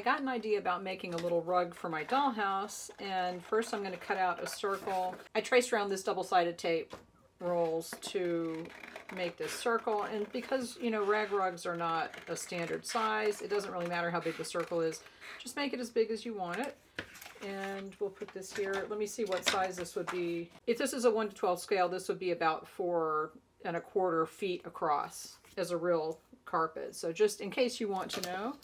I got an idea about making a little rug for my dollhouse, and first I'm going to cut out a circle. I traced around this double-sided tape rolls to make this circle, and because, you know, rag rugs are not a standard size, it doesn't really matter how big the circle is. Just make it as big as you want it. And we'll put this here. Let me see what size this would be. If this is a 1 to 12 scale, this would be about 4¼ feet across as a real carpet. So just in case you want to know,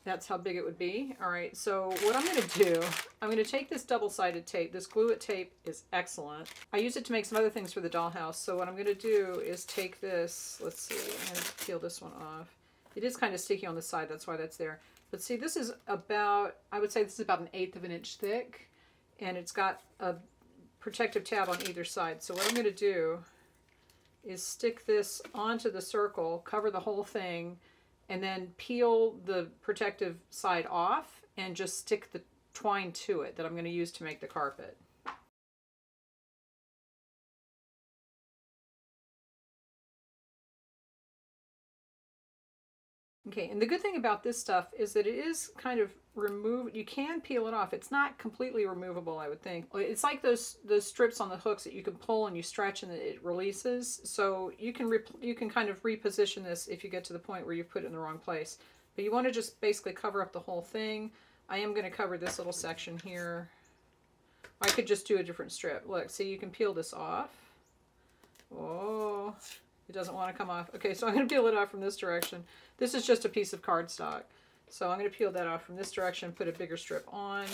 that's how big it would be. All right, so what I'm going to do, I'm going to take this double-sided tape. This glue-it tape is excellent. I use it to make some other things for the dollhouse. So what I'm going to do is take this, let's see, I'm going to peel this one off. It is kind of sticky on the side, that's why that's there. But see, this is about, I would say this is about 1/8 of an inch thick, and it's got a protective tab on either side. So what I'm going to do is stick this onto the circle, cover the whole thing, and then peel the protective side off and just stick the twine to it that I'm going to use to make the carpet. Okay, and the good thing about this stuff is that it is kind of you can peel it off. It's not completely removable, I would think. It's like those strips on the hooks that you can pull and you stretch and it releases. So you can kind of reposition this if you get to the point where you've put it in the wrong place. But you want to just basically cover up the whole thing. I am going to cover this little section here. I could just do a different strip. Look, see, you can peel this off. Oh, it doesn't want to come off. Okay, so I'm going to peel it off from this direction. This is just a piece of cardstock. So I'm going to peel that off from this direction, put a bigger strip on.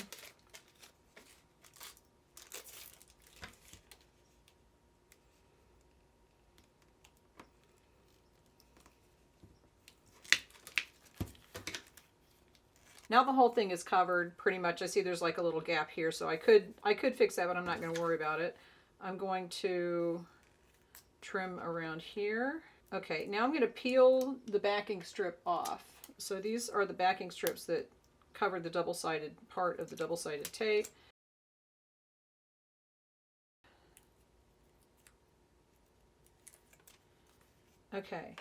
Now the whole thing is covered pretty much. I see there's like a little gap here, so I could fix that, but I'm not going to worry about it. I'm going to trim around here. Okay, now I'm going to peel the backing strip off. So these are the backing strips that cover the double-sided part of the double-sided tape. Okay,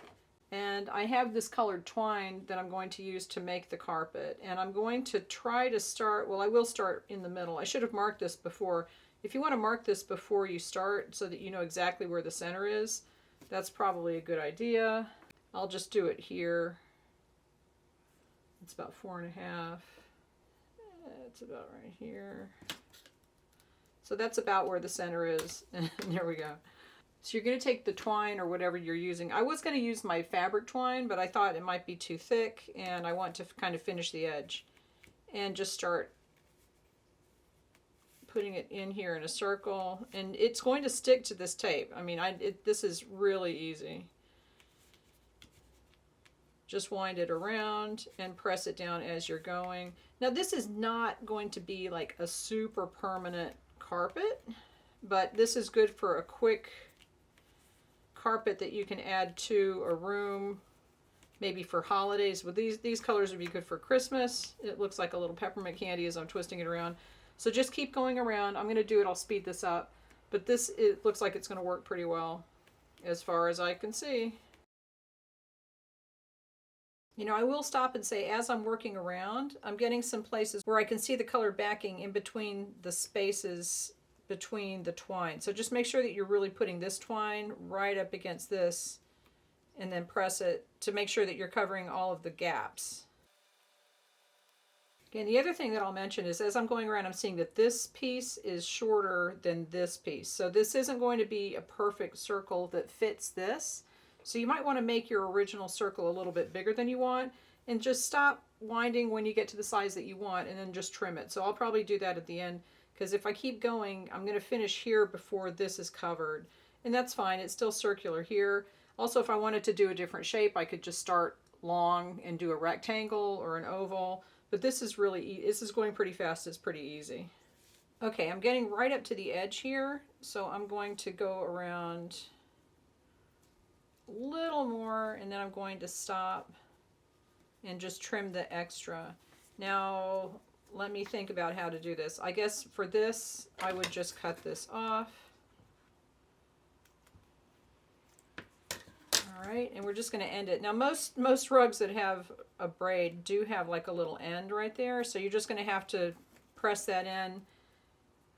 and I have this colored twine that I'm going to use to make the carpet, and I'm going to try to start, well, I will start in the middle. I should have marked this before. If you want to mark this before you start so that you know exactly where the center is, that's probably a good idea. I'll just do it here. It's about 4½. It's about right here. So that's about where the center is. And there we go. So you're going to take the twine or whatever you're using. I was going to use my fabric twine, but I thought it might be too thick, and I want to kind of finish the edge. And just start putting it in here in a circle. And it's going to stick to this tape. I mean, this is really easy. Just wind it around and press it down as you're going. Now this is not going to be like a super permanent carpet, but this is good for a quick carpet that you can add to a room, maybe for holidays. But these colors would be good for Christmas. It looks like a little peppermint candy as I'm twisting it around. So just keep going around. I'm going to do it. I'll speed this up. But it looks like it's going to work pretty well as far as I can see. You know, I will stop and say, as I'm working around, I'm getting some places where I can see the colored backing in between the spaces between the twine. So just make sure that you're really putting this twine right up against this and then press it to make sure that you're covering all of the gaps. Again, the other thing that I'll mention is as I'm going around, I'm seeing that this piece is shorter than this piece. So this isn't going to be a perfect circle that fits this. So you might want to make your original circle a little bit bigger than you want, and just stop winding when you get to the size that you want, and then just trim it. So I'll probably do that at the end, because if I keep going, I'm going to finish here before this is covered. And that's fine. It's still circular here. Also, if I wanted to do a different shape, I could just start long and do a rectangle or an oval. But this is this is going pretty fast. It's pretty easy. Okay, I'm getting right up to the edge here, so I'm going to go around a little more, and then I'm going to stop and just trim the extra. Now let me think about how to do this. I guess for this I would just cut this off. All right, and we're just going to end it. Now, most rugs that have a braid do have like a little end right there, so you're just going to have to press that in,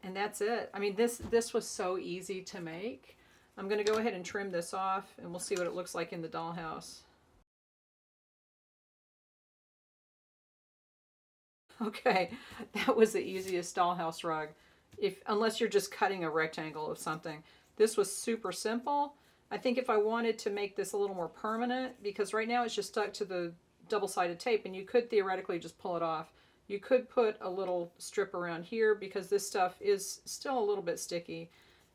and that's it. I mean, this was so easy to make. I'm going to go ahead and trim this off, and we'll see what it looks like in the dollhouse. Okay, that was the easiest dollhouse rug, unless you're just cutting a rectangle of something. This was super simple. I think if I wanted to make this a little more permanent, because right now it's just stuck to the double-sided tape, and you could theoretically just pull it off. You could put a little strip around here because this stuff is still a little bit sticky.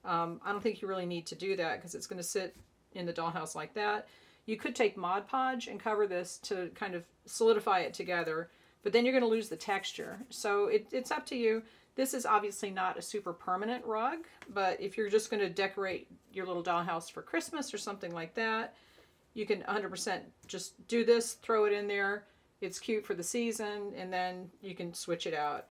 I don't think you really need to do that because it's going to sit in the dollhouse like that. You could take Mod Podge and cover this to kind of solidify it together, but then you're going to lose the texture. So it's up to you. This is obviously not a super permanent rug, but if you're just going to decorate your little dollhouse for Christmas or something like that, you can 100% just do this, throw it in there. It's cute for the season, and then you can switch it out.